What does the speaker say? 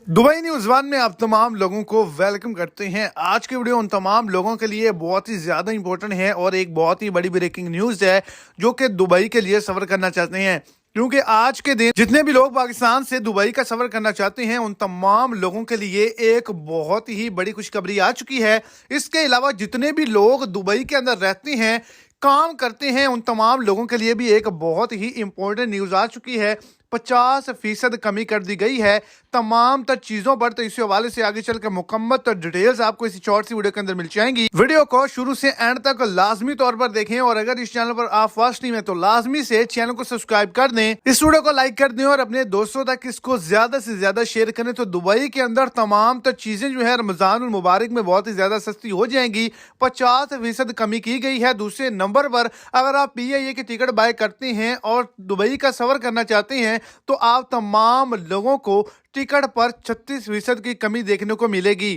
Dubai news one में आप तमाम लोगों को वेलकम करते हैं। आज की वीडियो उन तमाम लोगों के लिए बहुत ही ज्यादा इंपॉर्टेंट है और एक बहुत ही बड़ी ब्रेकिंग न्यूज है जो कि दुबई के लिए सफर करना चाहते हैं। क्योंकि आज के दिन जितने भी लोग पाकिस्तान से दुबई का सफर करना चाहते हैं उन तमाम लोगों के लिए एक बहुत ही बड़ी खुशखबरी आ चुकी है। इसके अलावा जितने भी लोग दुबई के अंदर रहते हैं, काम करते हैं, उन तमाम लोगों के लिए भी एक बहुत ही इंपॉर्टेंट न्यूज आ चुकी है। 50% कमी कर दी गई है तमाम तर चीजों पर। तो इस हवाले से आगे चलकर मुकम्मल तो डिटेल्स आपको इस शॉर्ट सी वीडियो के अंदर मिल जाएंगी। वीडियो को शुरू से एंड तक लाजमी तौर पर देखें और अगर इस चैनल पर आप फर्स्ट टाइम है तो लाजमी से चैनल को सब्सक्राइब कर दें, इस वीडियो को लाइक कर दें और अपने दोस्तों तक इसको ज्यादा से ज्यादा शेयर करें। तो दुबई के अंदर तमाम तर चीजें जो है रमजान मुबारक में बहुत ही ज्यादा सस्ती हो जाएंगी। 50% कमी की गई है। दूसरे नंबर पर अगर आप PIA की टिकट बाय करते हैं और दुबई का सफर करना चाहते हैं तो आप तमाम लोगों को टिकट पर 36% की कमी देखने को मिलेगी।